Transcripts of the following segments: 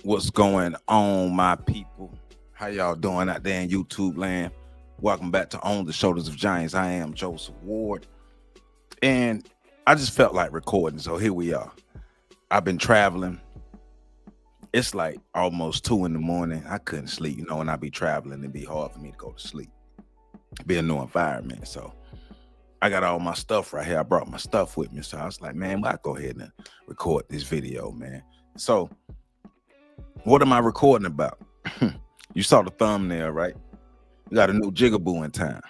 What's going on, my people? How y'all doing out there in YouTube land? Welcome back to On the Shoulders of Giants. I am Joseph Ward, and I just felt like recording, so here we are. I've been traveling. It's like almost 2 in the morning. I couldn't sleep. You know, when I be traveling, it'd be hard for me to go to sleep. Be a new environment, so I got all my stuff right here. I brought my stuff with me, so I was like, man, I'll go ahead and record this video, man. So what am I recording about? You saw the thumbnail, right? We got a new Jiggaboo in town.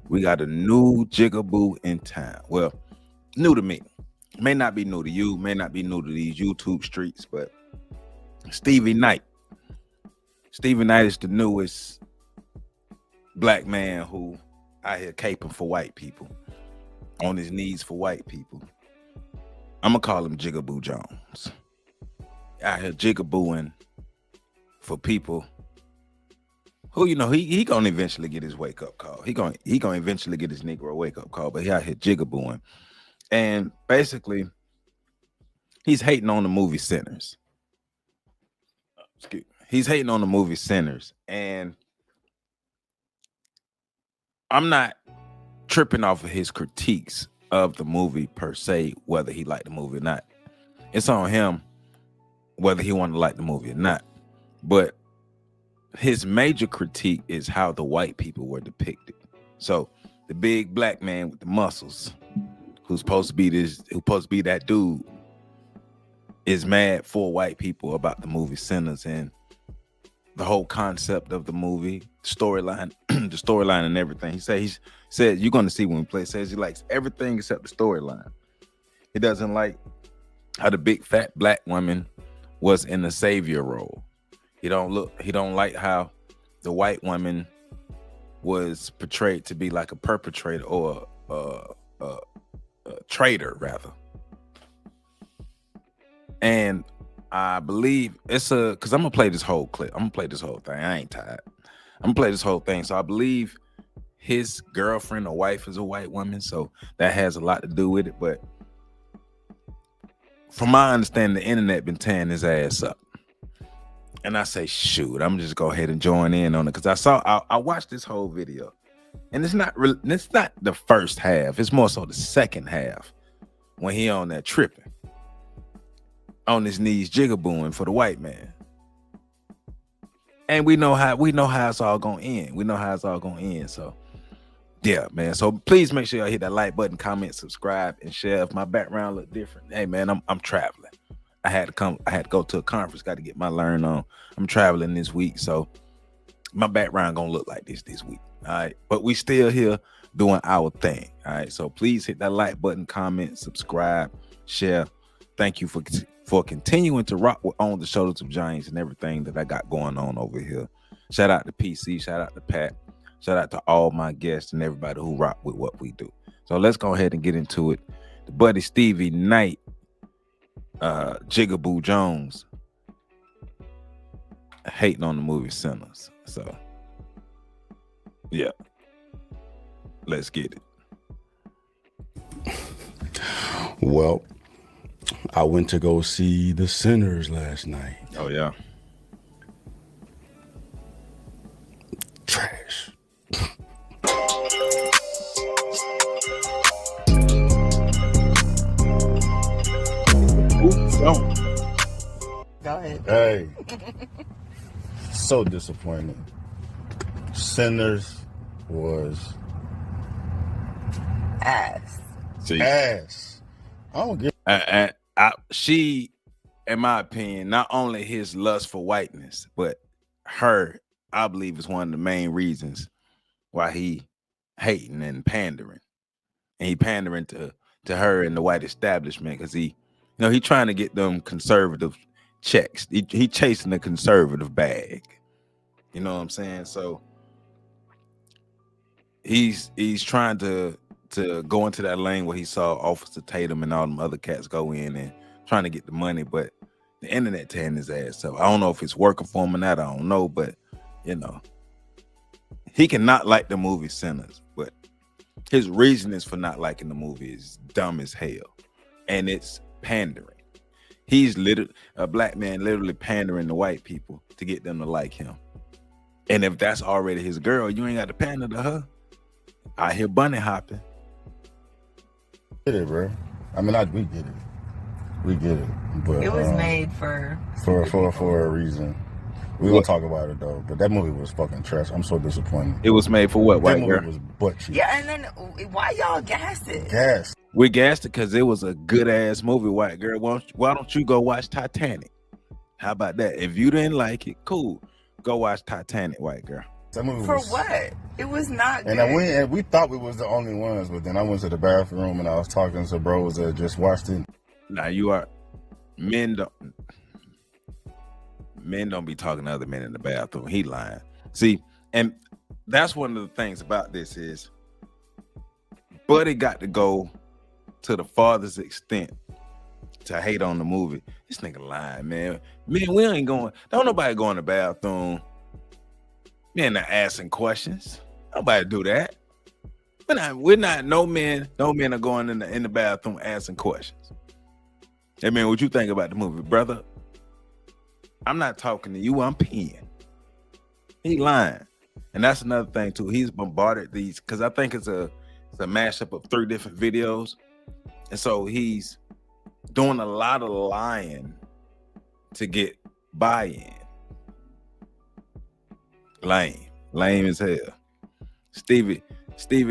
We got a new Jiggaboo in town. Well, new to me. May not be new to you, may not be new to these YouTube streets, but Stevie Knight. Stevie Knight is the newest black man who out here caping for white people, on his knees for white people. I'm gonna call him Jiggaboo Jones. Out here jiggabooing for people who, you know, he gonna eventually get his wake up call. He gonna eventually get his Negro wake up call, but he out here jiggabooing, and basically he's hating on the movie centers. He's hating on the movie centers, and I'm not tripping off of his critiques of the movie per se, whether he liked the movie or not. It's on him whether he wanted to like the movie or not. But his major critique is how the white people were depicted. So the big black man with the muscles, who's supposed to be that dude, is mad for white people about the movie Sinners and the whole concept of the movie, storyline, the storyline and everything. He said you're gonna see when we play. Says he likes everything except the storyline. He doesn't like how the big fat black woman was in the savior role. He don't like how the white woman was portrayed to be like a perpetrator or a traitor rather. And I believe it's because I'm gonna play this whole clip. I'm gonna play this whole thing. I ain't tired. I'm gonna play this whole thing. So I believe his girlfriend or wife is a white woman, so that has a lot to do with it. But from my understanding, the internet been tearing his ass up. And I say, shoot, I'm just go ahead and join in on it, because I watched this whole video, and it's not the first half. It's more so the second half when he on that tripping, on his knees jiggabooing for the white man. And we know how it's all gonna end. We know how it's all gonna end. So yeah, man. So please make sure y'all hit that like button, comment, subscribe, and share. If my background look different, hey man, I'm traveling. I had to go to a conference, got to get my learn on. I'm traveling this week, so my background gonna look like this week. All right, but we still here doing our thing. All right, so please hit that like button, comment, subscribe, share. Thank you for continuing to rock with On the Shoulders of Giants and everything that I got going on over here. Shout out to PC, shout out to Pat, shout out to all my guests and everybody who rock with what we do. So let's go ahead and get into it. The buddy Stevie Knight, Jiggaboo Jones, hating on the movie Sinners. So yeah, let's get it. Well, I went to go see the Sinners last night. Oh yeah. Trash. Go ahead. Hey. So disappointed. Sinners was Ass. See, ass. I don't get she, in my opinion, not only his lust for whiteness, but her, I believe, is one of the main reasons why he hating and pandering. And he pandering to her and the white establishment, because he trying to get them conservative checks. He chasing the conservative bag. You know what I'm saying? So he's trying to go into that lane where he saw Officer Tatum and all them other cats go in and trying to get the money, but the internet tearing his ass. So I don't know if it's working for him or not. I don't know, but you know, he cannot like the movie Sinners, but his reasonings for not liking the movie is dumb as hell, and it's pandering. He's literally a black man, literally pandering to white people to get them to like him. And if that's already his girl, you ain't got to pander to her. Out here bunny hopping. Get it, bro. I mean, we get it. We get it. But It was made for a reason. We gonna talk about it though. But that movie was fucking trash. I'm so disappointed. It was made for what? White that girl? movie was butt cheek. Yeah, and then why y'all gassed it? Gas. We gassed it because it was a good ass movie, white girl. Why don't you go watch Titanic? How about that? If you didn't like it, cool. Go watch Titanic, white girl. That movie For was, what? It was not good. And we thought we was the only ones, but then I went to the bathroom and I was talking to bros that just watched it. Now you are men don't be talking to other men in the bathroom. He lying. See, and that's one of the things about this is Buddy got to go to the farthest extent to hate on the movie. This nigga lying, man. Man, we ain't going. Don't nobody go in the bathroom. Man, not asking questions. Nobody do that. We're not. No men are going in the bathroom asking questions. Hey man, what you think about the movie, brother? I'm not talking to you. I'm peeing. He lying, and that's another thing too. He's bombarded these because I think it's a mashup of 3 different videos, and so he's doing a lot of lying to get buy-in. Lame as hell. Stevie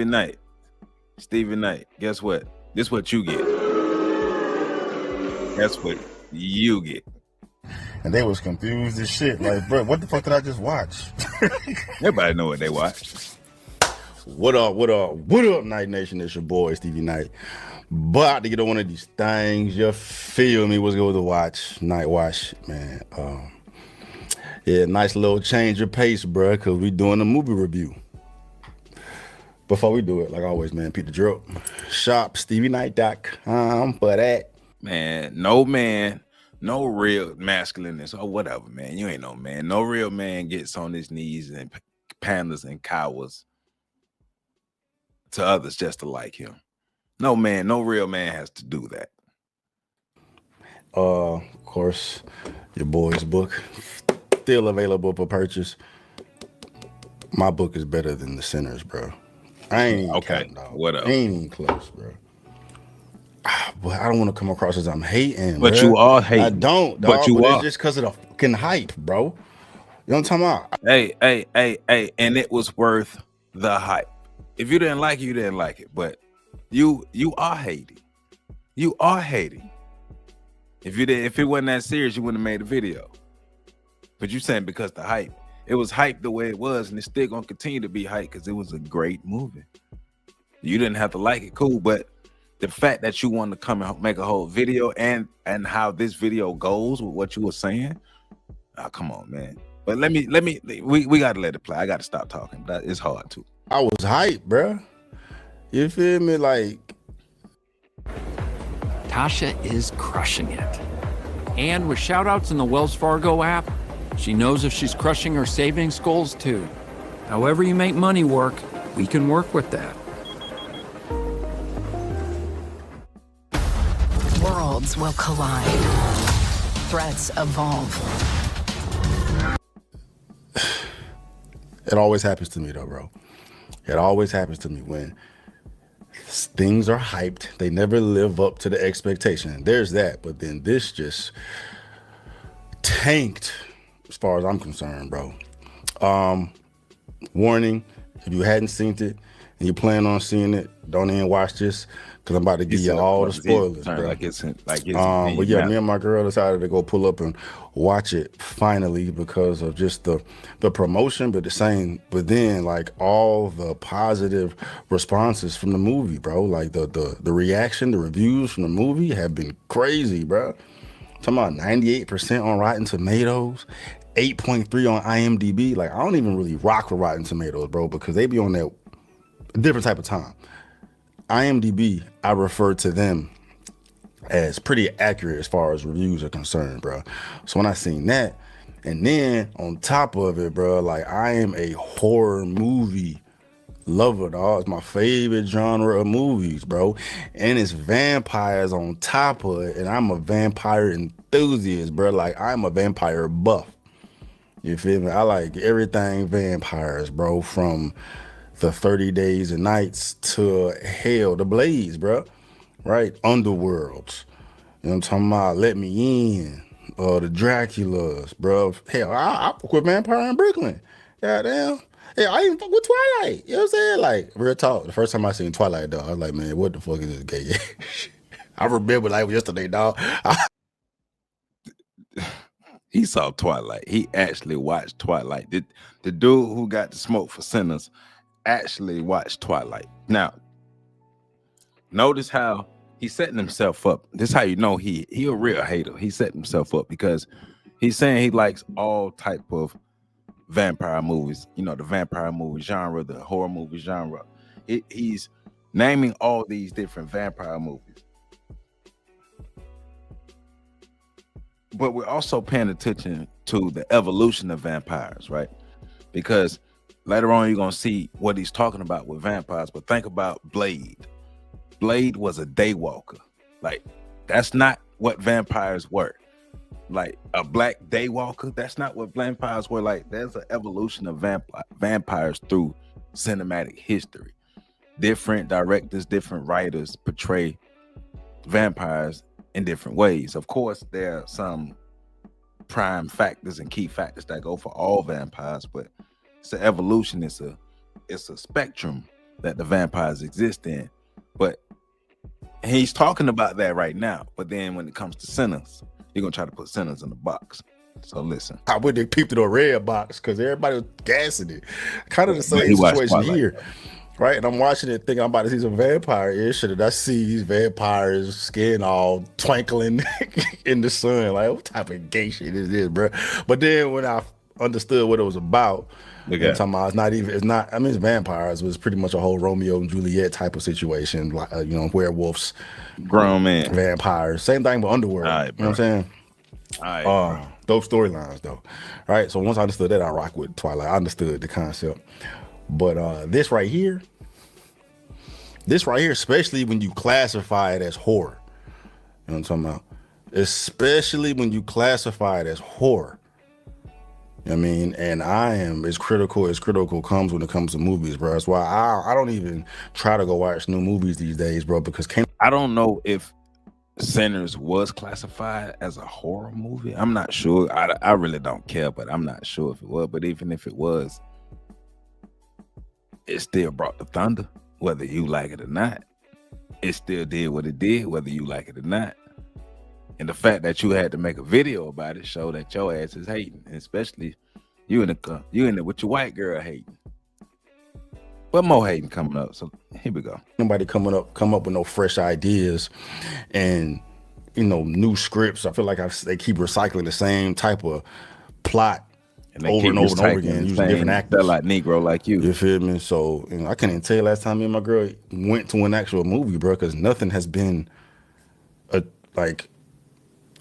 Knight. Guess what? This what you get. That's what you get. And they was confused as shit. Like, bro, what the fuck did I just watch? Everybody know what they watch. What up, Night Nation? It's your boy, Stevie Knight. About to get on one of these things. You feel me? What's good to watch? Night Watch, man. Yeah, nice little change of pace, bro, because we doing a movie review. Before we do it, like always, man, Peter Drill. Shop, StevieKnight.com for that. Man, no real masculineness or whatever, man. You ain't no man. No real man gets on his knees and panders and cowers to others just to like him. No real man has to do that. Of course, your boy's book still available for purchase. My book is better than The Sinners, bro. I ain't even counting, dog. What up? Ain't even close, bro. But I don't want to come across as I'm hating, but bro. you are hating. I don't, dog, but you are. It's just because of the fucking hype, bro. You know what I'm talking about? Hey, and it was worth the hype. If you didn't like it, you didn't like it. But you are hating. You are hating. If it wasn't that serious, you wouldn't have made a video. But you saying because the hype. It was hyped the way it was, and it's still gonna continue to be hyped because it was a great movie. You didn't have to like it, cool, but the fact that you wanted to come and make a whole video and how this video goes with what you were saying, come on, man. But we gotta let it play. I gotta stop talking. That it's hard too. I was hyped, bro. You feel me? Like Tasha is crushing it. And with shout-outs in the Wells Fargo app, she knows if she's crushing her savings goals too. However you make money work, we can work with that. Worlds will collide. Threats evolve. It always happens to me though, bro. It always happens to me when things are hyped. They never live up to the expectation. There's that, but then this just tanked as far as I'm concerned, bro. Warning, if you hadn't seen it and you plan on seeing it, don't even watch this because I'm about to give you all the spoilers, bro. But yeah, me and my girl decided to go pull up and watch it finally because of just the promotion, but then like all the positive responses from the movie, bro. Like the reaction, the reviews from the movie have been crazy, bro. Talking about 98% on Rotten Tomatoes, 8.3 on IMDb. Like, I don't even really rock with Rotten Tomatoes, bro, because they be on that different type of time. IMDb, I refer to them as pretty accurate as far as reviews are concerned, bro. So when I seen that, and then on top of it, bro, like I am a horror movie lover, dog. It's my favorite genre of movies, bro. And it's vampires on top of it, and I'm a vampire enthusiast, bro. Like, I'm a vampire buff. You feel me? I like everything vampires, bro, from the 30 Days and Nights to hell, the Blades, bro. Right? Underworlds. You know what I'm talking about? Let Me In. The Draculas, bro. Hell, I fuck with Vampire in Brooklyn. Goddamn. Yeah, I even fuck with Twilight. You know what I'm saying? Like, real talk. The first time I seen Twilight, dog, I was like, man, what the fuck is this gay? I remember like yesterday, dog. He saw Twilight. He actually watched Twilight. The dude who got the smoke for sinners actually watched Twilight. Now, notice how he's setting himself up. This is how you know he a real hater. He's setting himself up because he's saying he likes all type of vampire movies. You know, the vampire movie genre, the horror movie genre. He's naming all these different vampire movies. But we're also paying attention to the evolution of vampires, right? Because later on, you're going to see what he's talking about with vampires. But think about Blade. Blade was a daywalker. Like, that's not what vampires were. Like, a black daywalker, that's not what vampires were. Like, there's an evolution of vampires through cinematic history. Different directors, different writers portray vampires in different ways. Of course, there are some prime factors and key factors that go for all vampires, but it's an evolution. It's a spectrum that the vampires exist in. But he's talking about that right now. But then when it comes to sinners, you're gonna try to put sinners in the box. So listen, I went to peep through a red box because everybody was gassing it. Kind of the same situation here. Right, and I'm watching it thinking I'm about to see some vampire-ish, and I see these vampires' skin all twinkling in the sun. Like, what type of gay shit is this, bro? But then when I understood what it was about, I'm talking about it's vampires. It was pretty much a whole Romeo and Juliet type of situation, like werewolves, grown men, vampires. Same thing with Underworld. Right, you know what I'm saying? All right, dope storylines though. Right, so once I understood that, I rock with Twilight. I understood the concept. But this right here, especially when you classify it as horror, you know what I'm talking about? Especially when you classify it as horror. I mean, and I am as critical comes when it comes to movies, bro. That's why I don't even try to go watch new movies these days, bro, because I don't know if Sinners was classified as a horror movie. I'm not sure. I really don't care, but I'm not sure if it was. But even if it was, it still brought the thunder, whether you like it or not. It still did what it did, whether you like it or not. And the fact that you had to make a video about it show that your ass is hating, especially you in it with your white girl hating. But more hating coming up. So here we go. Nobody come up with no fresh ideas and new scripts. I feel like they keep recycling the same type of plot. And over and over again, using different actors. They're like Negro, like you. You feel me? So I can't even tell you last time me and my girl went to an actual movie, bro, because nothing has been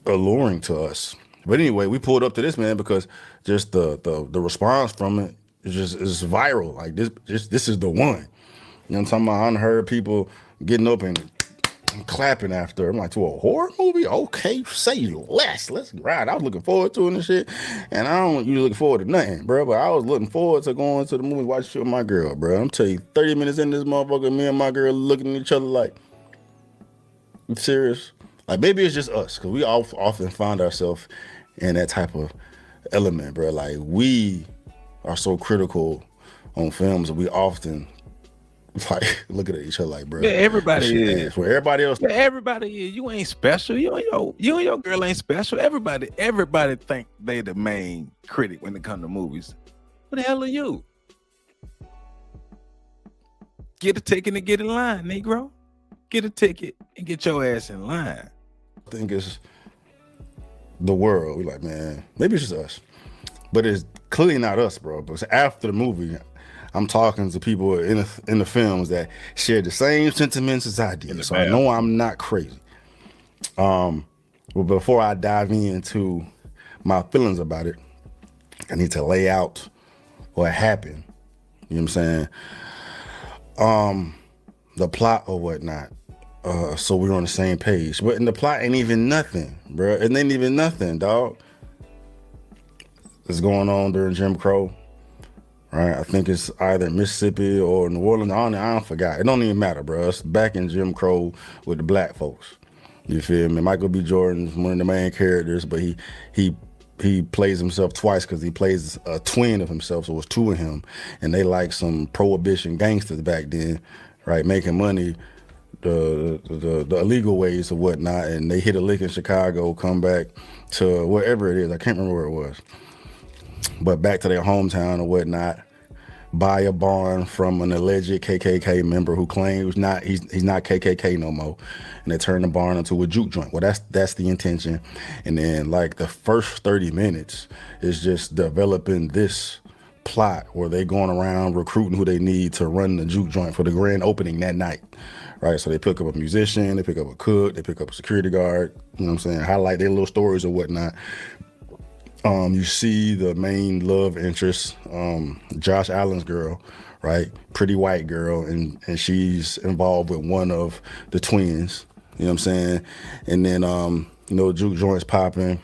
alluring to us. But anyway, we pulled up to this, man, because just the response from it is viral. Like this is the one. You know what I'm talking about? I heard people getting up and clapping after. I'm like, to a horror movie? Okay, say less. Let's ride. I was looking forward to it and shit. And I don't usually look forward to nothing, bro. But I was looking forward to going to the movie, watching shit with my girl, bro. I'm telling you, 30 minutes in this motherfucker, me and my girl looking at each other like, you serious? Like, maybe it's just us, because we often find ourselves in that type of element, bro. Like, we are so critical on films that we often like looking at each other like, bro. Yeah, everybody is. Where everybody else. Yeah, everybody is. You ain't special. You and your girl ain't special. Everybody think they the main critic when it comes to movies. What the hell are you? Get a ticket and get in line, Negro. Get a ticket and get your ass in line. I think it's the world. We like, man, maybe it's just us. But it's clearly not us, bro. Because after the movie, I'm talking to people in the films that share the same sentiments as I did. So I know I'm not crazy. But before I dive into my feelings about it, I need to lay out what happened. You know what I'm saying? The plot or whatnot. so we're on the same page. But in the plot ain't even nothing, bro. It ain't even nothing, dog. It's going on during Jim Crow, right? I think it's either Mississippi or New Orleans. I don't forgot. It don't even matter, bro. It's back in Jim Crow with the black folks. You feel me? Michael B. Jordan's one of the main characters, but he plays himself twice because he plays a twin of himself, so it's two of him, and they like some prohibition gangsters back then, right? Making money the illegal ways or whatnot, and they hit a lick in Chicago, come back to wherever it is. I can't remember where it was. But back to their hometown or whatnot, buy a barn from an alleged KKK member who claims he's not KKK no more, and they turn the barn into a juke joint. Well, that's the intention. And then like the first 30 minutes is just developing this plot where they going around recruiting who they need to run the juke joint for the grand opening that night, right? So they pick up a musician, they pick up a cook, they pick up a security guard, you know what I'm saying, highlight their little stories or whatnot. You see the main love interest, Josh Allen's girl, right? Pretty white girl, and she's involved with one of the twins, you know what I'm saying? And then, juke joints popping,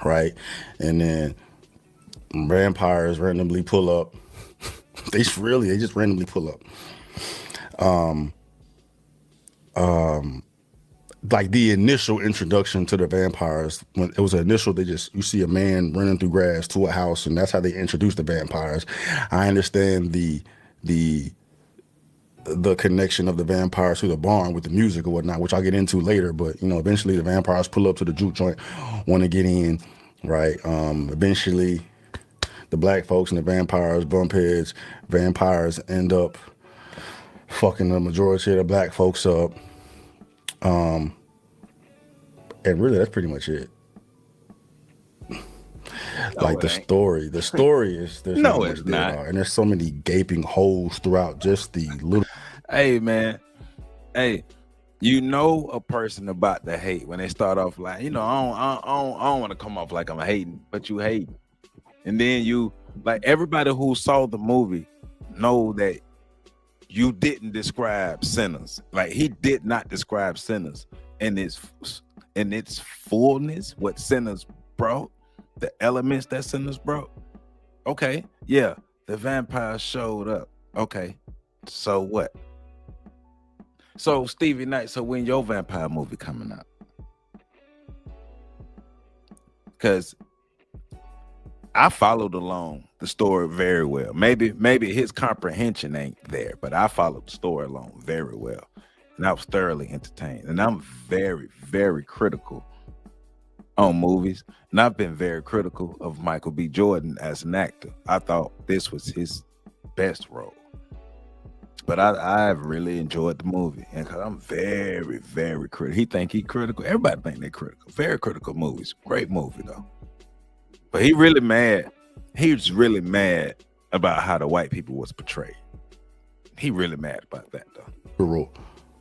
right? And then vampires randomly pull up. They just randomly pull up. Like the initial introduction to the vampires, when it was initial, you see a man running through grass to a house, and that's how they introduce the vampires. I understand the connection of the vampires to the barn with the music or whatnot, which I'll get into later. But eventually the vampires pull up to the juke joint, want to get in, right? Eventually, the black folks and the vampires bump heads. Vampires end up fucking the majority of the black folks up. And really, that's pretty much it. Like the story is there's no, it's not. And there's so many gaping holes throughout just the little. Hey man, a person about to hate when they start off like, I don't want to come off like I'm hating, but you hating, and then you like everybody who saw the movie know that you didn't describe Sinners. Like he did not describe Sinners in its fullness, what Sinners brought, the elements that Sinners brought. Okay, yeah, the vampires showed up. Okay, so what? So Stevie Knight, so when your vampire movie coming out? Because I followed along the story very well. Maybe his comprehension ain't there, but I followed the story along very well. And I was thoroughly entertained. And I'm very, very critical on movies. And I've been very critical of Michael B. Jordan as an actor. I thought this was his best role. But I've really enjoyed the movie. And I'm very, very critical. He think he critical. Everybody think they're critical. Very critical movies. Great movie, though. But he really mad. He was really mad about how the white people was portrayed. He really mad about that, though.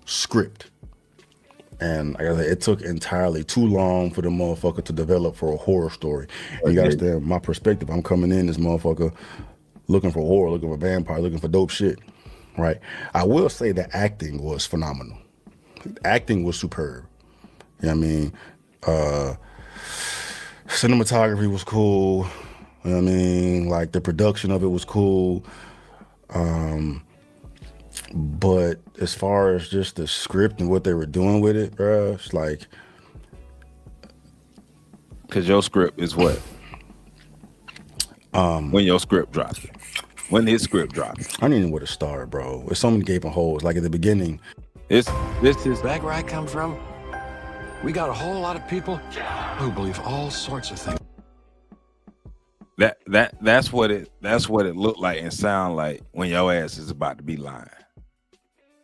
Script, and like I said, it took entirely too long for the motherfucker to develop for a horror story. And you gotta understand my perspective. I'm coming in this motherfucker looking for horror, looking for vampire, looking for dope shit, right? I will say the acting was phenomenal. Acting was superb. You know what I mean? Cinematography was cool. You know what I mean? Like the production of it was cool. But as far as just the script and what they were doing with it, bro, it's like, because your script is what? When your script dropped, when his script dropped, I don't even know where to start, bro. There's so many gaping holes. Like at the beginning, this is back where I come from. We got a whole lot of people who believe all sorts of things. That's what it looked like and sound like when your ass is about to be lying.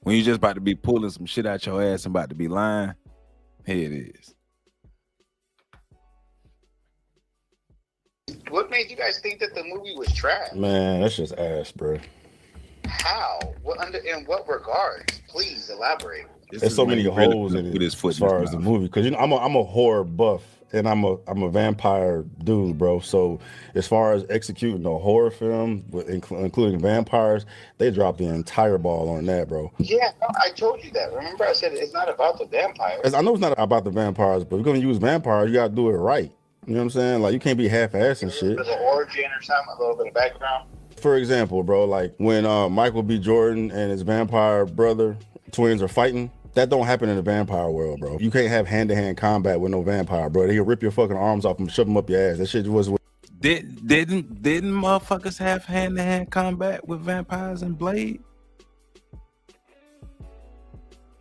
When you just about to be pulling some shit out your ass and about to be lying, here it is. What made you guys think that the movie was trash? Man, that's just ass, bro. How? In what regards? Please elaborate. There's so many holes in it as far as the movie, because I'm a horror buff and I'm a vampire dude, bro. So as far as executing a horror film, including vampires, they dropped the entire ball on that, bro. Yeah, no, I told you that. Remember, I said it's not about the vampires. I know it's not about the vampires, but if you're gonna use vampires, you gotta do it right. You know what I'm saying? Like, you can't be half-assed and shit. A little bit of origin or something, a little bit of background. For example, bro, like when Michael B. Jordan and his vampire brother twins are fighting. That don't happen in the vampire world, bro. You can't have hand-to-hand combat with no vampire, bro. He'll rip your fucking arms off and shove them up your ass. That shit was. Didn't motherfuckers have hand-to-hand combat with vampires and Blade?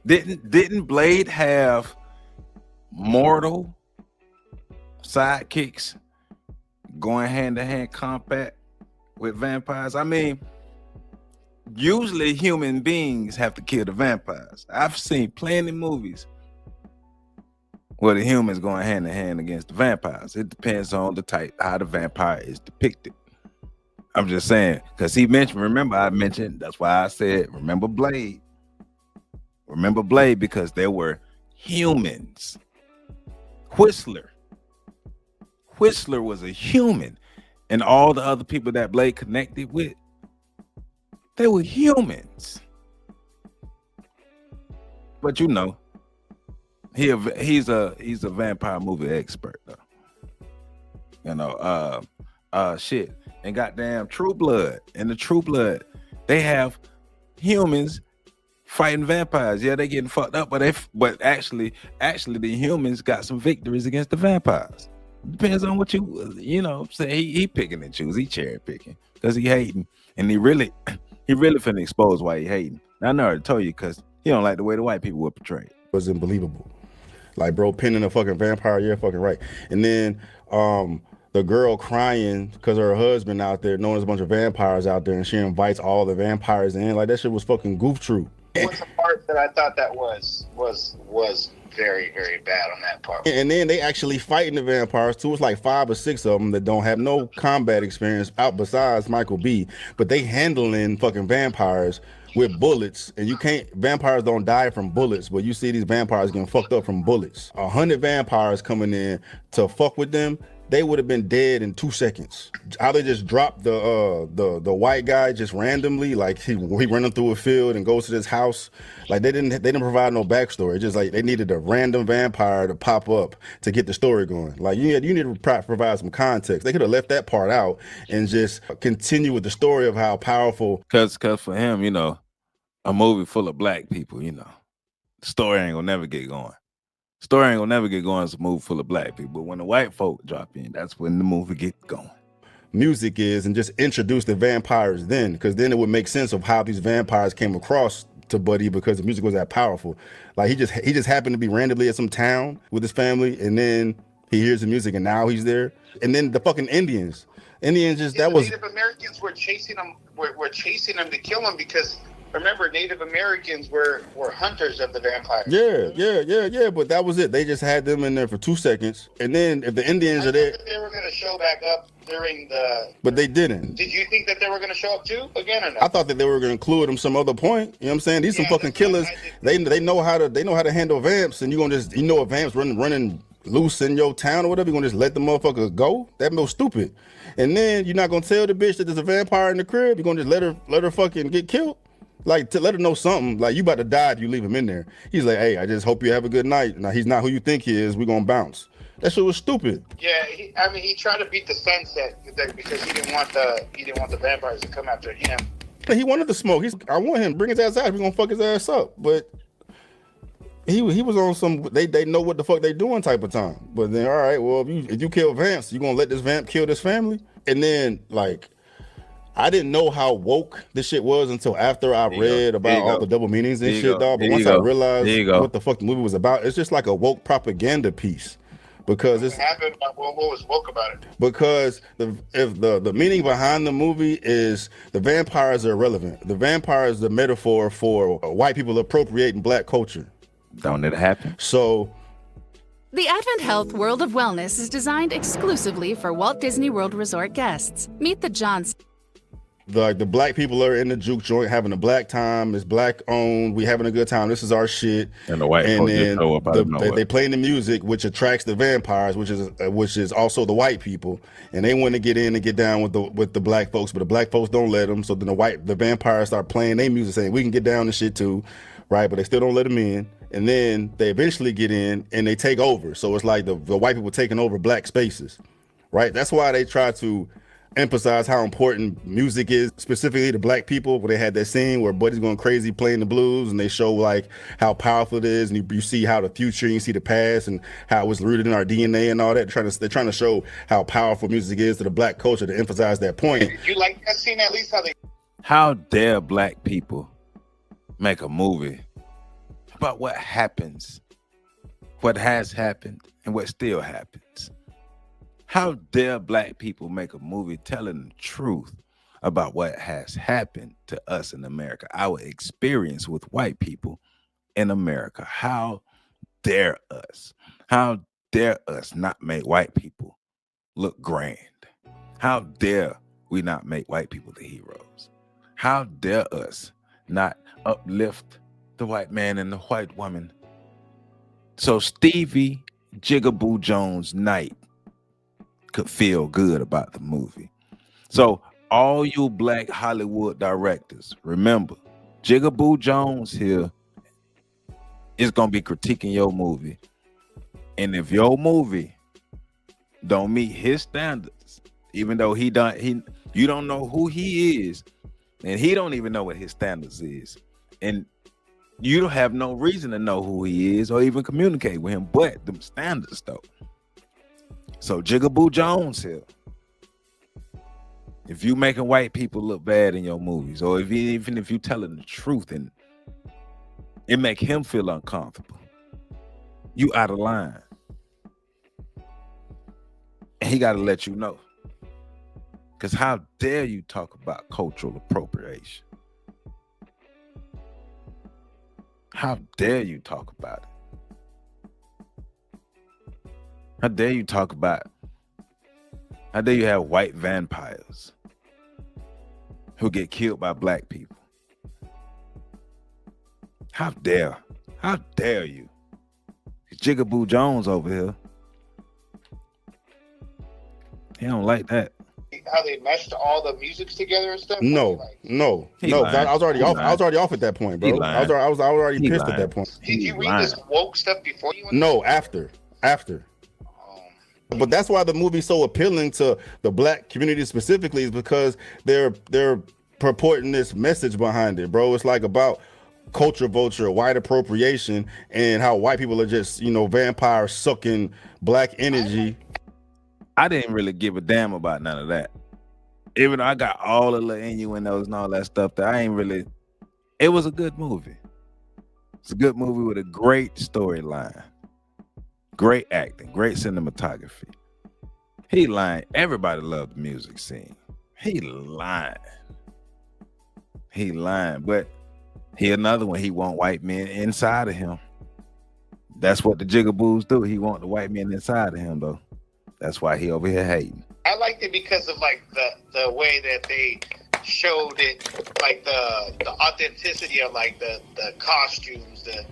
Didn't Blade have mortal sidekicks going hand-to-hand combat with vampires? I mean, usually human beings have to kill the vampires. I've seen plenty of movies where the humans going hand in hand against the vampires. It depends on the type, how the vampire is depicted. I'm just saying, because he mentioned, remember I mentioned, that's why I said, remember Blade. Remember Blade, because there were humans. Whistler was a human, and all the other people that Blade connected with, they were humans. But you know, he's a vampire movie expert though. You know, shit. And goddamn True Blood. In the True Blood, they have humans fighting vampires. Yeah, they getting fucked up, but actually the humans got some victories against the vampires. Depends on what you know. Say he picking and choose. He cherry picking because he hating, and he really finna expose why he hating. I know I told you, because he don't like the way the white people were portrayed. It was unbelievable. Like, bro, pinning a fucking vampire, you're fucking right. And then the girl crying because her husband out there, knowing there's a bunch of vampires out there, and she invites all the vampires in. Like, that shit was fucking goof true. What's the part that I thought that was very, very bad on that part. And then they actually fighting the vampires too. It's like 5 or 6 of them that don't have no combat experience out besides Michael B. But they handling fucking vampires with bullets, and vampires don't die from bullets, but you see these vampires getting fucked up from bullets. 100 vampires coming in to fuck with them, they would have been dead in 2 seconds. How they just dropped the white guy just randomly, like he running through a field and goes to this house. Like they didn't provide no backstory. Just like they needed a random vampire to pop up to get the story going. Like you need to provide some context. They could have left that part out and just continue with the story of how powerful. Cause for him, you know, a movie full of black people, you know, the story ain't gonna never get going. Story ain't gonna never get going as a movie full of black people. But when the white folk drop in, that's when the movie get going. Music is, and just introduce the vampires then, because then it would make sense of how these vampires came across to Buddy, because the music was that powerful. Like he just happened to be randomly at some town with his family, and then he hears the music, and now he's there. And then the fucking Indians just that was Native Americans were chasing them. Were chasing them to kill him because. Remember, Native Americans were hunters of the vampires. Yeah. But that was it. They just had them in there for 2 seconds. And then if the Indians are there. They were going to show back up during the. But they didn't. Did you think that they were going to show up too again or no? I thought that they were going to include them some other point. You know what I'm saying? These some fucking killers. They know how to handle vamps, and you're going to just, a vamp's running loose in your town or whatever, you're going to just let the motherfucker go? That was stupid. And then you're not going to tell the bitch that there's a vampire in the crib. You're going to just let her fucking get killed. Like, to let her know something, like, you about to die if you leave him in there. He's like, hey, I just hope you have a good night. Now, he's not who you think he is. We're going to bounce. That shit was stupid. Yeah, he tried to beat the sunset because he didn't want the vampires to come after him. He wanted to smoke. I want him. Bring his ass out. We're going to fuck his ass up. But he was on some, they know what the fuck they doing type of time. But then, all right, well, if you kill vamps, you going to let this vamp kill this family? And then, like, I didn't know how woke this shit was until after I read about all the double meanings and shit, dog. But once I realized what the fuck the movie was about, it's just like a woke propaganda piece. Because what was woke about it? Because if the meaning behind the movie is the vampires are irrelevant. The vampire is the metaphor for white people appropriating black culture. Don't it happen? So the Advent Health World of Wellness is designed exclusively for Walt Disney World Resort guests. Meet the Johns. the black people are in the juke joint having a black time. It's black owned. We having a good time. This is our shit. And the white folks just show up out of nowhere. They playing the music, which attracts the vampires, which is also the white people, and they want to get in and get down with the black folks, but the black folks don't let them. So then the vampires start playing their music, saying we can get down and shit too, right? But they still don't let them in. And then they eventually get in and they take over. So it's like the white people taking over black spaces, right? That's why they try to emphasize how important music is, specifically to black people. Where they had that scene where Buddy's going crazy playing the blues, and they show like how powerful it is, and you see how the future, and you see the past, and how it was rooted in our DNA and all that. They're trying to show how powerful music is to the black culture to emphasize that point. Did you like that scene at least? How dare black people make a movie about what happens, what has happened, and what still happens? How dare black people make a movie telling the truth about what has happened to us in America, our experience with white people in America? How dare us? How dare us not make white people look grand? How dare we not make white people the heroes? How dare us not uplift the white man and the white woman? So Stevie Jiggaboo Jones Knight could feel good about the movie. So all you black Hollywood directors, remember, Jiggaboo Jones here is gonna be critiquing your movie. And if your movie don't meet his standards, even though you don't know who he is, and he don't even know what his standards is, and you don't have no reason to know who he is or even communicate with him, but them standards though. So Jiggaboo Jones here, if you making white people look bad in your movies, or even if you telling the truth and it make him feel uncomfortable, you out of line. And he got to let you know. Because how dare you talk about cultural appropriation? How dare you talk about it? How dare you talk about, how dare you have white vampires who get killed by black people? How dare you? Jiggaboo Jones over here, he don't like that. How they meshed all the musics together and stuff? No. I was already off at that point, bro. I was already pissed at that point. Did you read this woke stuff before you went? No, after. But that's why the movie's so appealing to the black community specifically, is because they're purporting this message behind it, bro. It's like about culture vulture, white appropriation, and how white people are just, vampires sucking black energy. I didn't really give a damn about none of that. Even though I got all the little innuendos and all that stuff, it was a good movie. It's a good movie with a great storyline. Great acting, great cinematography. He lying. Everybody loved the music scene. He lying. But he another one. He want white men inside of him. That's what the Jiggaboos do. He want the white men inside of him, though. That's why he over here hating. I liked it because of like the way that they showed it, like the authenticity of like the costumes, the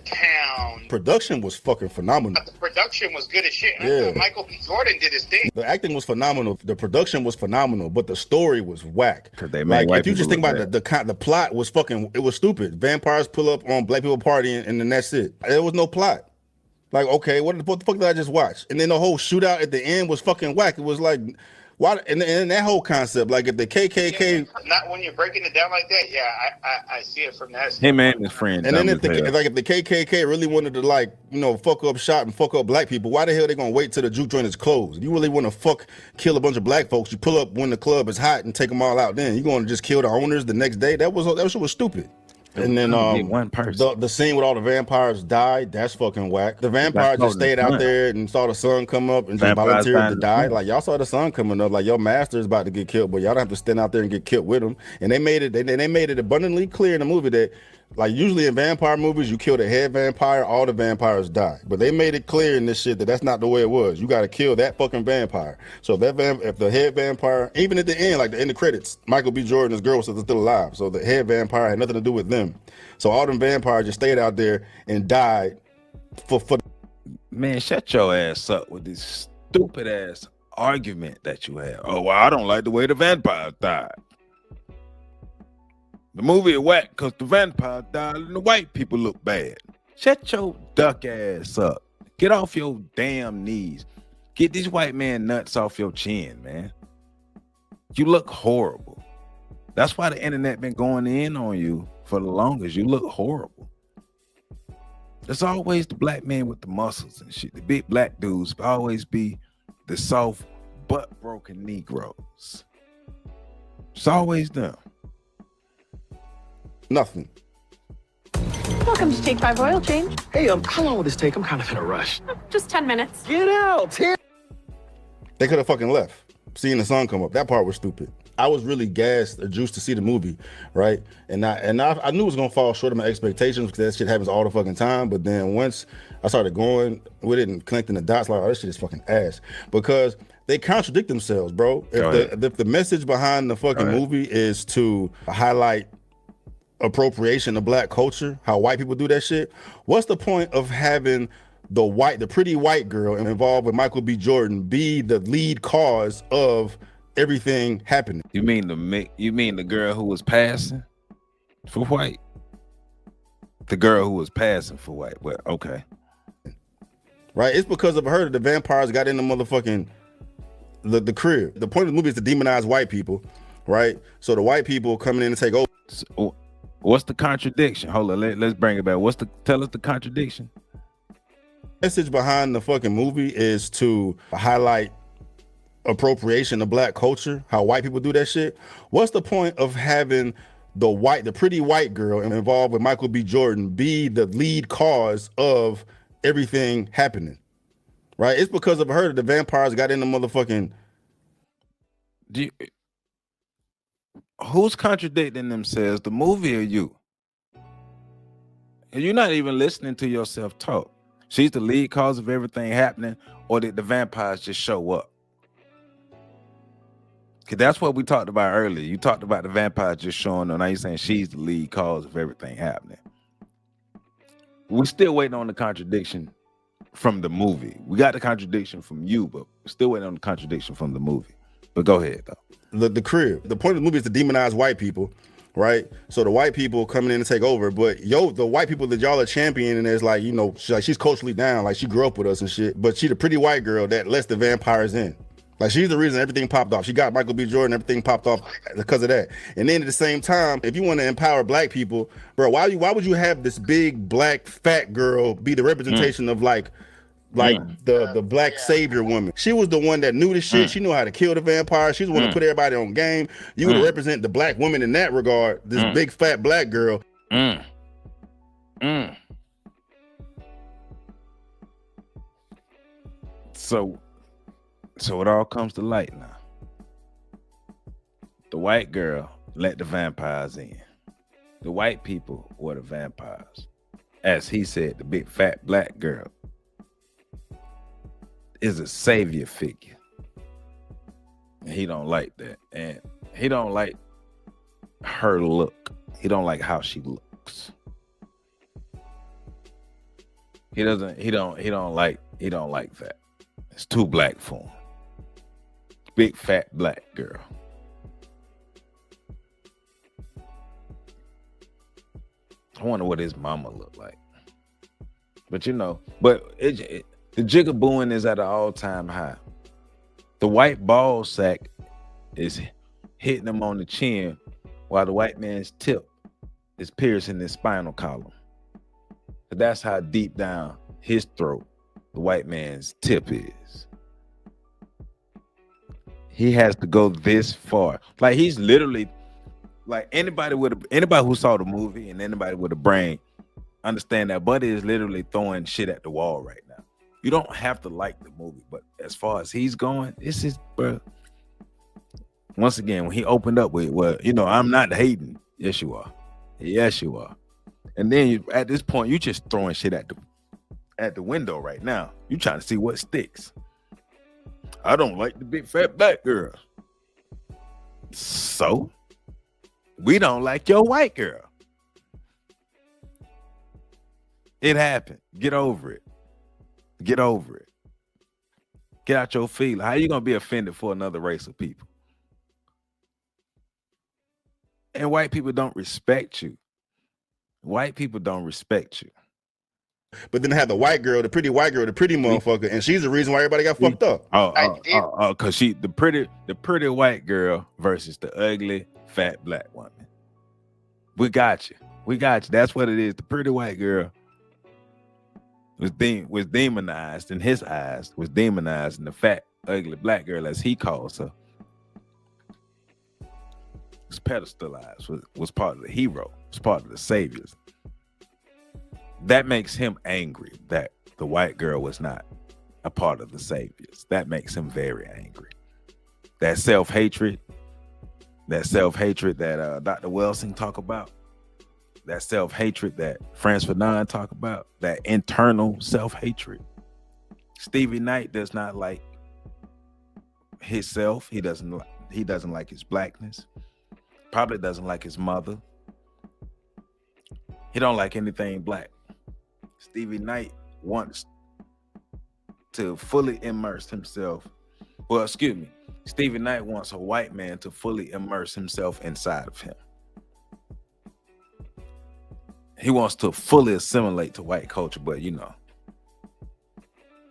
town. Production was fucking phenomenal. The production was good as shit. Yeah. Michael B. Jordan did his thing. The acting was phenomenal. The production was phenomenal, but the story was whack. Because they made white if you just think about the plot was it was stupid. Vampires pull up on black people partying, and then that's it. There was no plot. Like, okay, what the fuck did I just watch? And then the whole shootout at the end was fucking whack. It was like, why? And that whole concept, like if the KKK, not when you're breaking it down like that, yeah, I see it from that. Him and his friend. And then if the KKK really wanted to fuck up shop and fuck up black people, why the hell they gonna wait till the juke joint is closed? If you really want to kill a bunch of black folks, you pull up when the club is hot and take them all out. Then you gonna just kill the owners the next day? That shit was stupid. And then one person. The scene with all the vampires died, that's fucking whack. The vampires just stayed out there and saw the sun come up and just volunteered to die. Like, y'all saw the sun coming up, like your master is about to get killed, but y'all don't have to stand out there and get killed with him. And they made it abundantly clear in the movie that Like usually in vampire movies, you kill the head vampire, all the vampires die. But they made it clear in this shit that that's not the way it was. You got to kill that fucking vampire. So if the head vampire, even at the end, like the end of credits, Michael B. Jordan, his girl was still alive. So the head vampire had nothing to do with them. So all them vampires just stayed out there and died for. Man, shut your ass up with this stupid ass argument that you have. Oh, well, I don't like the way the vampires died. The movie is whack because the vampires died and the white people look bad. Shut your duck ass up. Get off your damn knees. Get these white man nuts off your chin, man. You look horrible. That's why the internet been going in on you for the longest. You look horrible. There's always the black man with the muscles and shit. The big black dudes always be the soft, butt-broken Negroes. It's always them. Nothing. Welcome to Take 5 Oil Change. Hey, how long will this take? I'm kind of in a rush. Just 10 minutes. Get out! They could have fucking left. Seeing the sun come up. That part was stupid. I was really gassed or juiced to see the movie, right? And I knew it was gonna fall short of my expectations because that shit happens all the fucking time. But then once I started going with it and connecting the dots, like, oh, this shit is fucking ass. Because they contradict themselves, bro. If the message behind the fucking movie is to highlight appropriation of black culture, how white people do that shit, what's the point of having the pretty white girl involved with Michael B. Jordan be the lead cause of everything happening? You mean the girl who was passing for white? The girl who was passing for white. Well, okay. Right? It's because of her that the vampires got in the motherfucking the crib. The point of the movie is to demonize white people, right? So the white people coming in and take over. So, what's the contradiction? Hold on, let's bring it back. Tell us the contradiction. Message behind the fucking movie is to highlight appropriation of black culture, how white people do that shit. What's the point of having the pretty white girl involved with Michael B. Jordan be the lead cause of everything happening? Right? It's because of her that the vampires got in the motherfucking. Who's contradicting themselves, the movie or you? And you're not even listening to yourself talk. She's the lead cause of everything happening, or did the vampires just show up? Because that's what we talked about earlier. You talked about the vampires just showing up. Now you're saying she's the lead cause of everything happening. We're still waiting on the contradiction from the movie. We got the contradiction from you, but we're still waiting on the contradiction from the movie. But go ahead, though. The crib. The point of the movie is to demonize white people, right? So the white people coming in to take over, but the white people that y'all are championing is like, she's culturally down, like she grew up with us and shit, but she the pretty white girl that lets the vampires in. Like she's the reason everything popped off. She got Michael B. Jordan, everything popped off because of that. And then at the same time, if you want to empower black people, bro, why would you have this big black fat girl be the representation of like the black savior woman? She was the one that knew the shit. She knew how to kill the vampire. She's the one to put everybody on game. You would represent the black woman in that regard, this big fat black girl. So it all comes to light now. The white girl let the vampires in. The white people were the vampires. As he said, the big fat black girl is a savior figure. And he don't like that. And he don't like her look. He don't like how she looks. He don't like that. It's too black for him. Big fat black girl. I wonder what his mama looked like. But the jiggabooing is at an all-time high. The white ball sack is hitting him on the chin while the white man's tip is piercing his spinal column. But that's how deep down his throat the white man's tip is. He has to go this far. Like he's literally, like anybody who saw the movie and anybody with a brain understand that Buddy is literally throwing shit at the wall right now. You don't have to like the movie, but as far as he's going, this is, bro. Once again, when he opened up with, I'm not hating. Yes, you are. Yes, you are. And then at this point, you just throwing shit at the window right now. You trying to see what sticks. I don't like the big fat black girl. So we don't like your white girl. It happened. Get over it. Get over it. Get out your feelings. How you gonna be offended for another race of people? And white people don't respect you. White people don't respect you. But then they had the white girl, the pretty white girl, the pretty motherfucker, and she's the reason why everybody got fucked up. Cause she the pretty white girl versus the ugly fat black woman. We got you. We got you. That's what it is. The pretty white girl was demonized in his eyes, was demonized, and the fat ugly black girl, as he calls her, was pedestalized, was part of the hero, was part of the saviors. That makes him angry that the white girl was not a part of the saviors. That makes him very angry. That self-hatred that Dr. Wilson talk about, that self-hatred that Frantz Fanon talk about, that internal self-hatred. Stevie Knight does not like himself. He doesn't like his blackness. Probably doesn't like his mother. He don't like anything black. Stevie Knight wants to fully immerse himself. Well, excuse me. Stevie Knight wants a white man to fully immerse himself inside of him. He wants to fully assimilate to white culture, but you know,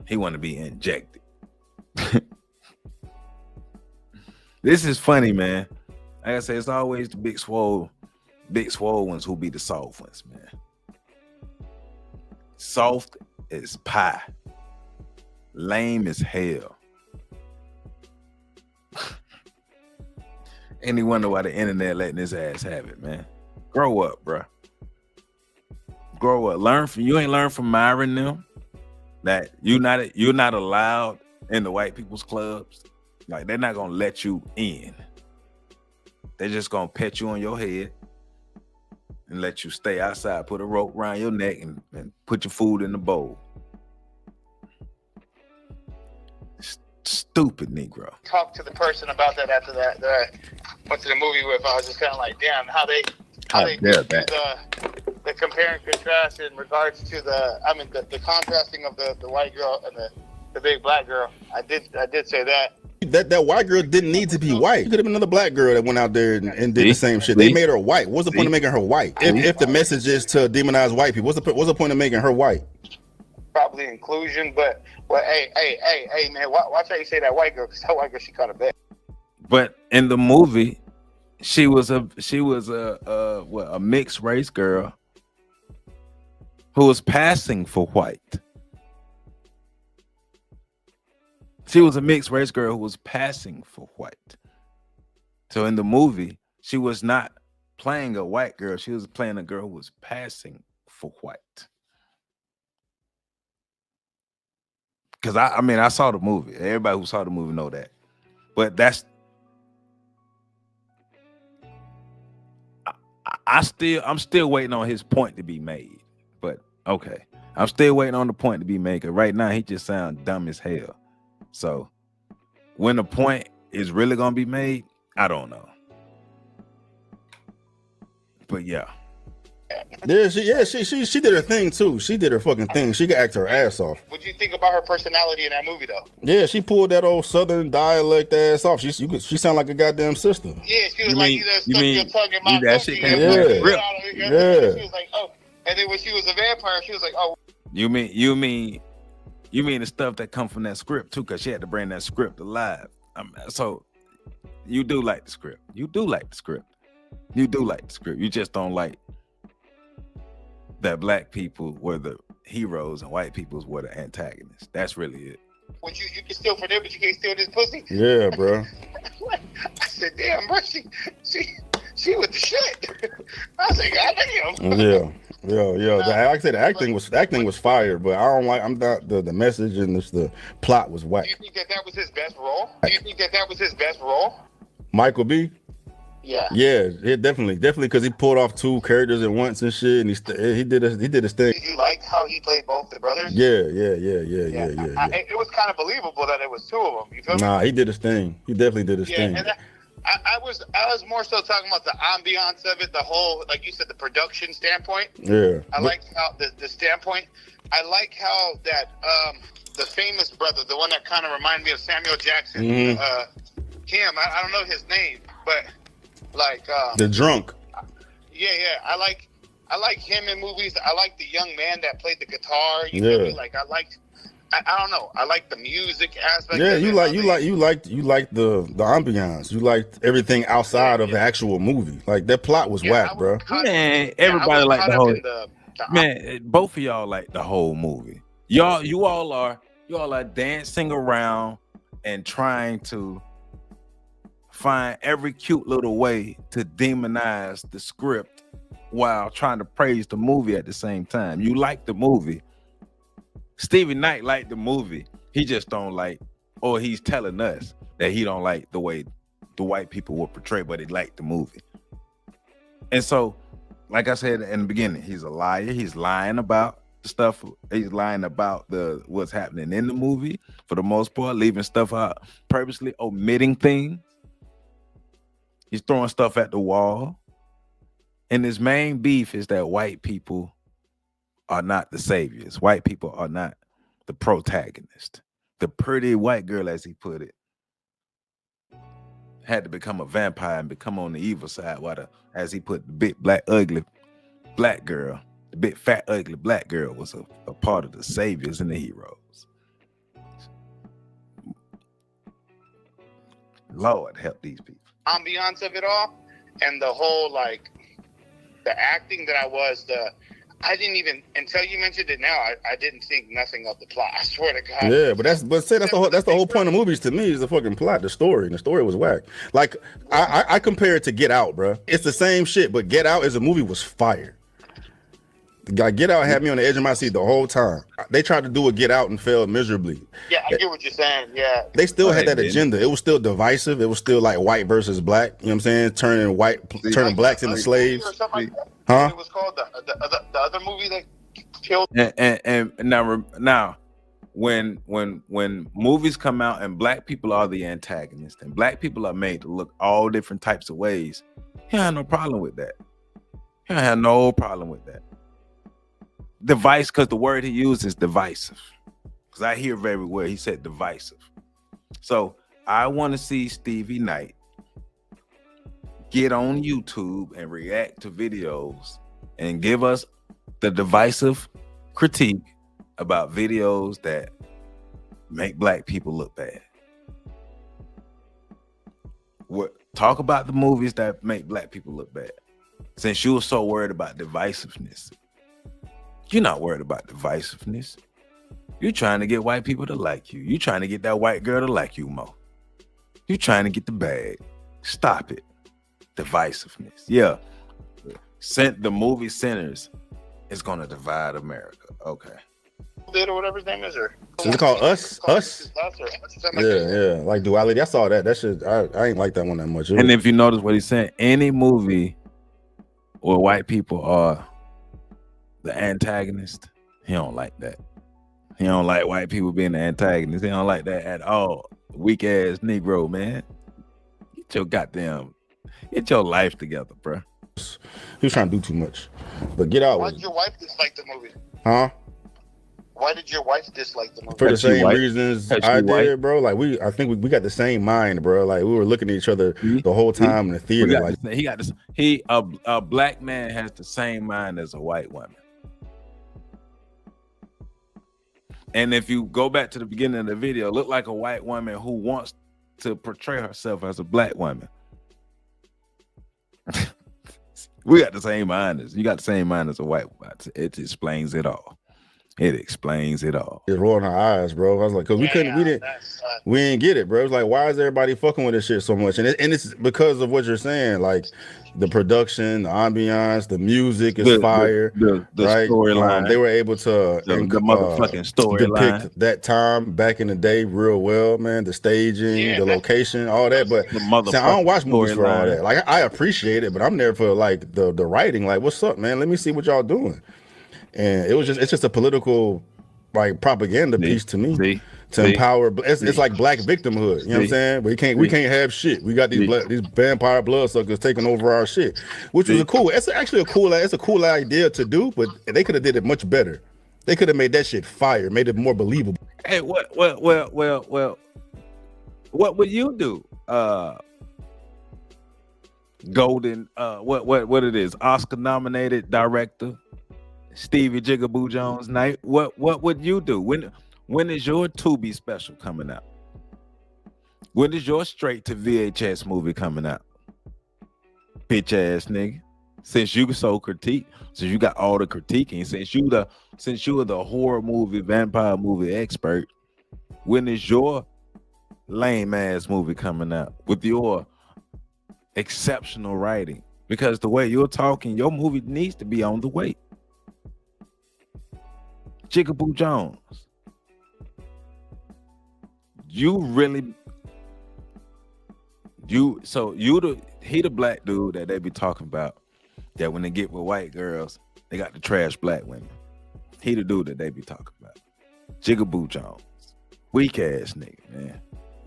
he want to be injected. This is funny, man. Like I say, it's always the big swole ones who be the soft ones, man. Soft as pie. Lame as hell. And he wonder why the internet letting his ass have it, man. Grow up, bro. Grow up. You ain't learned from Myron and them that you're not allowed in the white people's clubs. Like, they're not gonna let you in. They're just gonna pet you on your head and let you stay outside. Put a rope around your neck and put your food in the bowl. Stupid Negro. Talk to the person about that after that I went to the movie with. I was just kind of like, damn, how they do the compare and contrast in regards to the contrasting of the white girl and the big black girl. I did say that. That white girl didn't need to be white. It could have been another black girl that went out there and did the same shit. They made her white. What's the point of making her white? If the message is to demonize white people, what's the point of making her white? Probably inclusion, but hey, man, watch how you say that white girl, because that white girl, she kind of bad. But in the movie, she was a mixed race girl who was passing for white. She was a mixed race girl who was passing for white. So in the movie, she was not playing a white girl. She was playing a girl who was passing for white. Because I saw the movie. Everybody who saw the movie know that. But I'm still waiting on his point to be made. But okay. I'm still waiting on the point to be made. Because right now he just sounds dumb as hell. So when the point is really gonna be made, I don't know. But yeah. She did her thing too. She did her fucking thing. She could act her ass off. What do you think about her personality in that movie, though? Yeah, she pulled that old southern dialect ass off. She sound like a goddamn sister. Yeah, she was like, you mean your tongue in my that shit came yeah. She was like, oh, and then when she was a vampire, she was like, oh. You mean the stuff that come from that script too? Because she had to bring that script alive. So you do like the script. You do like the script. You just don't like that black people were the heroes and white people were the antagonists. That's really it. When you can steal from them, but you can't steal this pussy. Yeah, bro. I said, damn, bro, she with the shit. I was like, God damn. Yeah. Like I said, the acting was fire, but I don't like. I'm not the message and the plot was whack. Do you think that was his best role? Michael B? Yeah. Yeah, definitely, because he pulled off 2 characters at once and shit, and he did his thing. Did you like how he played both the brothers? Yeah. It was kind of believable that it was 2 of them. You feel me? Nah, he did his thing. He definitely did his thing. And I was more so talking about the ambiance of it, the whole, like you said, the production standpoint. Yeah. I like how the standpoint. I like how that the famous brother, the one that kind of reminded me of Samuel Jackson, him. I don't know his name, but like the drunk. Yeah. I like him in movies. I like the young man that played the guitar. You feel me? Like I don't know. I like the music aspect. Yeah, you like the ambiance. You liked everything outside of the actual movie. Like that plot was whack, bro. Man, everybody liked the whole. Man, both of y'all like the whole movie. You all are dancing around and trying to find every cute little way to demonize the script while trying to praise the movie at the same time. You like the movie. Stevie Knight liked the movie. He just don't like, or he's telling us that he don't like the way the white people were portrayed, but he liked the movie. And so, like I said in the beginning, he's a liar. He's lying about the stuff. He's lying about what's happening in the movie for the most part, leaving stuff out, purposely omitting things. He's throwing stuff at the wall. And his main beef is that white people are not the saviors. White people are not the protagonist. The pretty white girl, as he put it, had to become a vampire and become on the evil side, while as he put, the big black ugly black girl, the big fat ugly black girl was a part of the saviors and the heroes. Lord help these people. Ambiance of it all, and the whole, like, the acting that I didn't even, until you mentioned it now, I didn't think nothing of the plot. I swear to God. Yeah, but that's the whole point of movies to me, is the fucking plot, the story. And the story was whack. Like I compare it to Get Out, bro. It's the same shit, but Get Out as a movie was fire. The guy Get Out had me on the edge of my seat the whole time. They tried to do a Get Out and failed miserably. Yeah, I get what you're saying. Yeah. They still had that agenda. It was still divisive. It was still like white versus black. You know what I'm saying? Turning blacks into slaves. Huh? It was called the other movie that killed. And now, when movies come out and black people are the antagonist and black people are made to look all different types of ways, he had no problem with that. He had no problem with that. Device, because the word he used is divisive. Because I hear very well he said divisive. So I want to see Stevie Knight get on YouTube and react to videos and give us the divisive critique about videos that make black people look bad. Talk about the movies that make black people look bad. Since you were so worried about divisiveness, you're not worried about divisiveness. You're trying to get white people to like you. You're trying to get that white girl to like you more. You're trying to get the bag. Stop it. Divisiveness. Yeah. The movie Sinners is going to divide America. Okay. Or whatever his name is, or it's called Us. Yeah, like duality. I saw that. That shit. I ain't like that one that much. And if you notice what he's saying, any movie where white people are the antagonist, he don't like that. He don't like white people being the antagonist. He don't like that at all. Weak ass Negro, man. Get your life together, bro. He was trying to do too much. But Get Out. Why did your wife dislike the movie? Huh? Why did your wife dislike the movie? For the same reasons I did, bro. Like I think we got the same mind, bro. Like we were looking at each other the whole time in the theater. Like a black man has the same mind as a white woman. And if you go back to the beginning of the video, look like a white woman who wants to portray herself as a black woman. We got the same mind you got the same mind as a white woman. It explains it all. It explains it all. It's rolling our eyes, bro. I was like, because we didn't get it, bro. It was like, why is everybody fucking with this shit so much? And it's because of what you're saying, like the production, the ambiance, the music is fire. The right? Storyline. They were able to the motherfucking storyline depict that time back in the day real well, man. The staging, the location, all that. But I don't watch movies for all that. Like I appreciate it, but I'm there for like the writing. Like, what's up, man? Let me see what y'all doing. And it's just a political like propaganda piece to me to empower. It's like black victimhood. You know what I'm saying? But we can't have shit. We got these vampire bloodsuckers taking over our shit, which was it's actually a cool idea to do, but they could have did it much better. They could have made that shit fire, made it more believable. Hey, what would you do? Golden, what it is? Oscar nominated director. Stevie Jiggaboo Jones night. What would you do? When is your Tubi special coming out? When is your straight to VHS movie coming out? Bitch ass nigga. Since you so critique, since you got all the critiquing, since you are the horror movie, vampire movie expert, when is your lame ass movie coming out with your exceptional writing? Because the way you're talking, your movie needs to be on the way. Jiggaboo Jones, he the black dude that they be talking about, that when they get with white girls, they got the trash black women. He the dude that they be talking about. Jiggaboo Jones, weak ass nigga, man,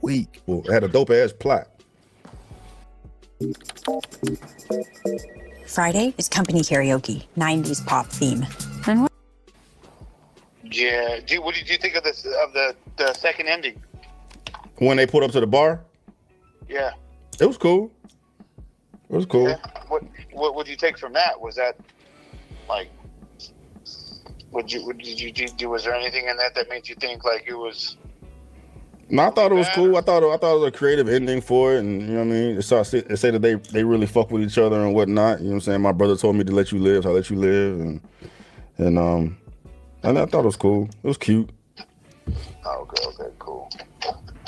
weak. Well, had a dope ass plot. Friday is company karaoke, 90s pop theme. And what? Yeah. What did you think of this of the second ending? When they put up to the bar? Yeah. It was cool. It was cool. Yeah. What would you take from that? Was that like was there anything in that made you think like it was? No, I thought it was cool. I thought it was a creative ending for it, and you know what I mean. They say that they really fuck with each other and whatnot. You know what I'm saying? My brother told me to let you live, so I let you live, and I thought it was cool. It was cute. Okay, cool.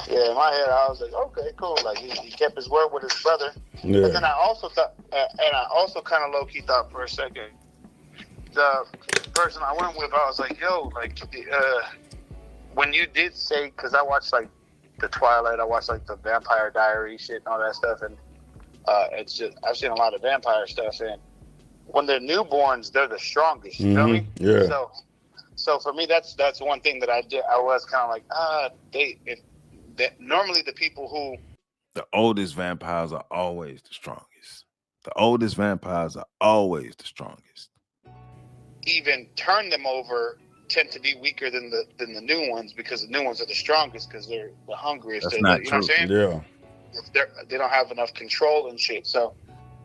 Yeah, in my head, I was like, okay, cool. Like he kept his word with his brother. Yeah. But then I also thought, and I also kind of low key thought for a second, the person I went with, I was like, yo, like when you did say, because I watched like the Twilight, I watched like the Vampire Diary shit and all that stuff, and it's just I've seen a lot of vampire stuff, and when they're newborns, they're the strongest. You know what I mean? Yeah. So for me, that's one thing that I did. I was kind of like, normally the people who the oldest vampires are always the strongest. The oldest vampires are always the strongest. Even turn them over tend to be weaker than the new ones, because the new ones are the strongest because they're the hungriest. That's not true. Know what I'm saying? Yeah. They don't have enough control and shit. So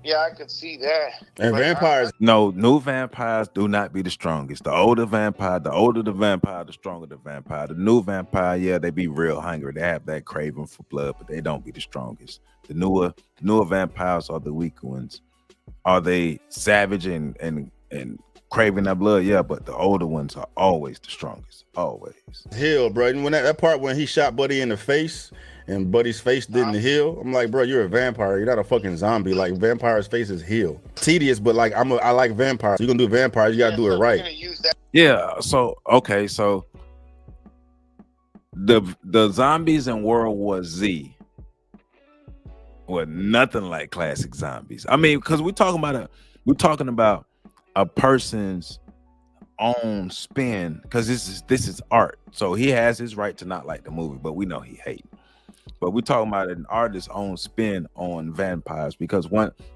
yeah, I could see that. And vampires. No, new vampires do not be the strongest. The older the vampire, the stronger the vampire. The new vampire, yeah, they be real hungry. They have that craving for blood, but they don't be the strongest. The newer vampires are the weaker ones. Are they savage and craving that blood? Yeah, but the older ones are always the strongest. Always. Heal, bro. And when that part when he shot Buddy in the face and Buddy's face didn't heal, I'm like, bro, you're a vampire. You're not a fucking zombie. Like, vampires' faces heal. Tedious, but like I like vampires. You're gonna do vampires, you gotta do it right. Yeah. So okay, so the zombies in World War Z were nothing like classic zombies. I mean, because we're talking about a person's own spin, because this is art. So he has his right to not like the movie, but we know he hates. But we're talking about an artist's own spin on vampires, because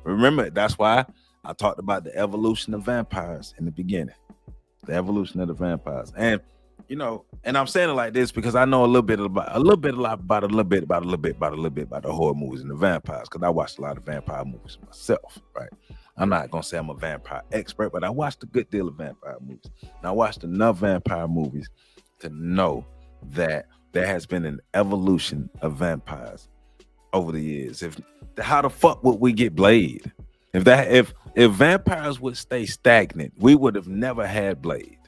remember, that's why I talked about the evolution of vampires in the beginning. The evolution of the vampires. And you know, and I'm saying it like this because I know a little bit about the horror movies and the vampires, because I watched a lot of vampire movies myself, right? I'm not gonna say I'm a vampire expert, but I watched a good deal of vampire movies. And I watched enough vampire movies to know that there has been an evolution of vampires over the years. How the fuck would we get Blade? If vampires would stay stagnant, we would have never had Blade.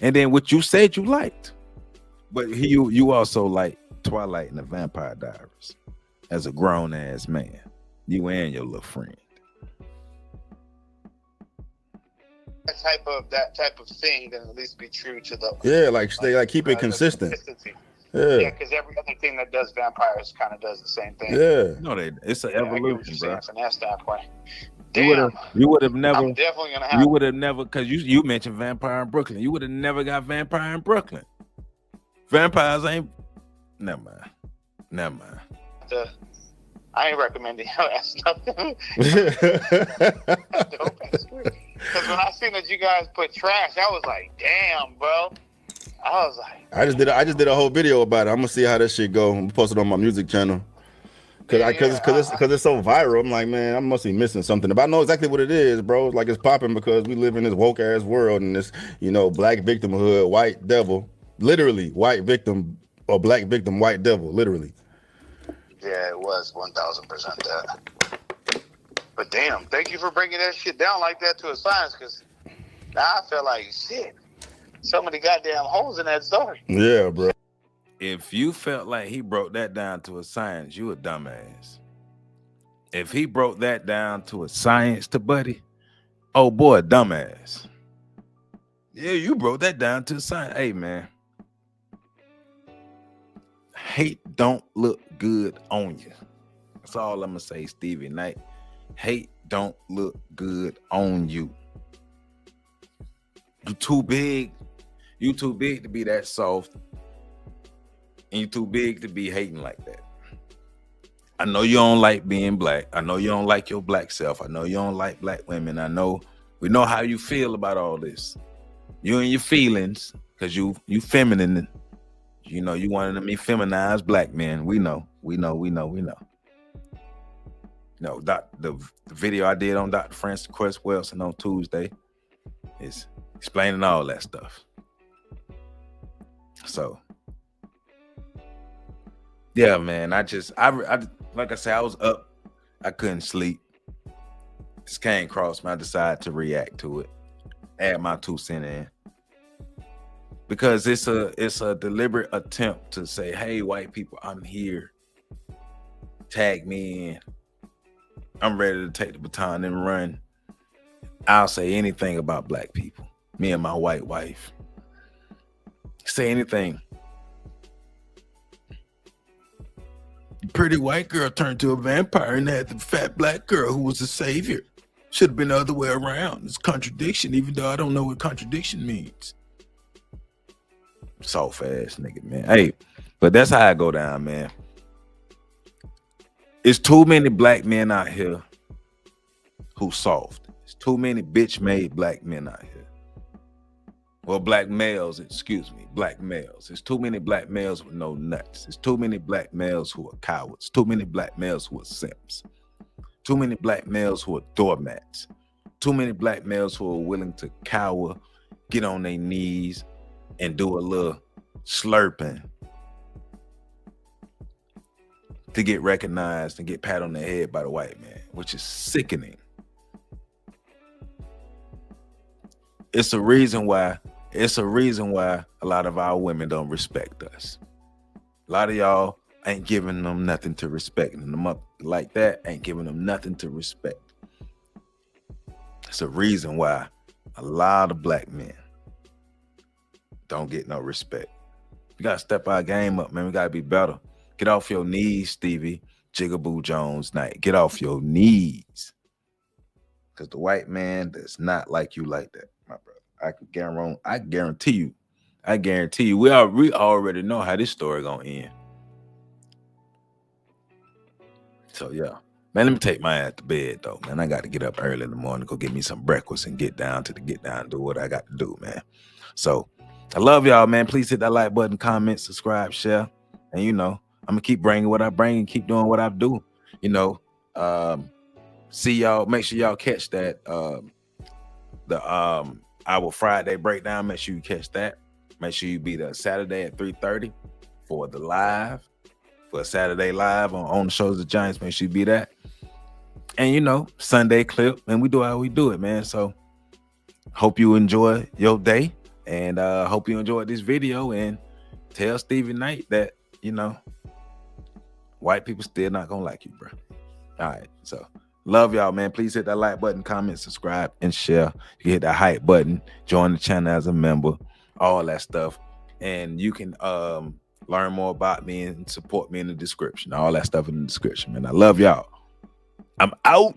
And then what you said you liked. But you also like Twilight and the Vampire Diaries as a grown ass man. You and your little friend. That type of thing, then at least be true to the keep it consistent. Yeah, because every other thing that does vampires kind of does the same thing. Yeah, no, it's an evolution, bro. From that standpoint. You would have never. I'm definitely gonna have. You would have never, because you mentioned Vampire in Brooklyn. You would have never got Vampire in Brooklyn. Vampires ain't. Never mind. I ain't recommending your ass nothing. Because when I seen that you guys put trash, I was like, damn, bro. I was like, I just did a whole video about it. I'm gonna see how that shit go. I'm gonna post it on my music channel. Cause it's so viral. I'm like, man, I must be missing something. But I know exactly what it is, bro. Like, it's popping because we live in this woke ass world and this, black victimhood, white devil, literally white victim or black victim, white devil, literally. Yeah, it was 1000% that. But damn, thank you for breaking that shit down like that to a science, because now I feel like shit. So many goddamn holes in that story. Yeah, bro. If you felt like he broke that down to a science, you a dumbass. If he broke that down to a science to Buddy, oh boy, dumbass. Yeah, you broke that down to a science. Hey, man. Hate don't look good on you. That's all I'm gonna say, Stevie Knight. Hate don't look good on you. You too big. You too big to be that soft. And you too big to be hating like that. I know you don't like being black. I know you don't like your black self. I know you don't like black women. We know how you feel about all this. You and your feelings, because you feminine. You one of them effeminized black men. We know. No, the video I did on Dr. Francis Quest Wilson on Tuesday is explaining all that stuff. So, yeah, man, I like I said, I was up. I couldn't sleep. This came across me. I decided to react to it. Add my 2 cents in. Because it's a deliberate attempt to say, hey, white people, I'm here. Tag me in. I'm ready to take the baton and run. I'll say anything about black people. Me and my white wife. Say anything. Pretty white girl turned to a vampire and had the fat black girl who was the savior. Should have been the other way around. It's contradiction, even though I don't know what contradiction means. Soft ass nigga, man. Hey, but that's how I go down, man. It's too many black men out here who soft. It's too many bitch-made black men out here. Well, black males, black males. There's too many black males with no nuts. There's too many black males who are cowards. Too many black males who are simps. Too many black males who are doormats. Too many black males who are willing to cower, get on their knees, and do a little slurping to get recognized and get pat on the head by the white man, which is sickening. It's a reason why a lot of our women don't respect us. A lot of y'all ain't giving them nothing to respect. And them up like that ain't giving them nothing to respect. It's a reason why a lot of black men don't get no respect. We gotta step our game up, man. We gotta be better. Get off your knees, Stevie. Jiggaboo Jones Knight. Get off your knees. Because the white man does not like you like that, my brother. I guarantee you. We already know how this story gonna end. So yeah. Man, let me take my ass to bed though, man. I got to get up early in the morning, go get me some breakfast and get down, do what I got to do, man. So I love y'all, man. Please hit that like button, comment, subscribe, share. And I'm gonna keep bringing what I bring and keep doing what I do. See y'all. Make sure y'all catch that our Friday breakdown. Make sure you catch that. Make sure you be there Saturday at 3:30 for the live, for a Saturday live on the Shoulders of Giants. Make sure you be that. And Sunday clip, and we do how we do it, man. So hope you enjoy your day. And hope you enjoyed this video, and tell Stevie Knight that, white people still not gonna like you, bro. All right, so love y'all, man. Please hit that like button, comment, subscribe, and share. You can hit that hype button, join the channel as a member, all that stuff. And you can learn more about me and support me in the description. All that stuff in the description, man. I love y'all. I'm out.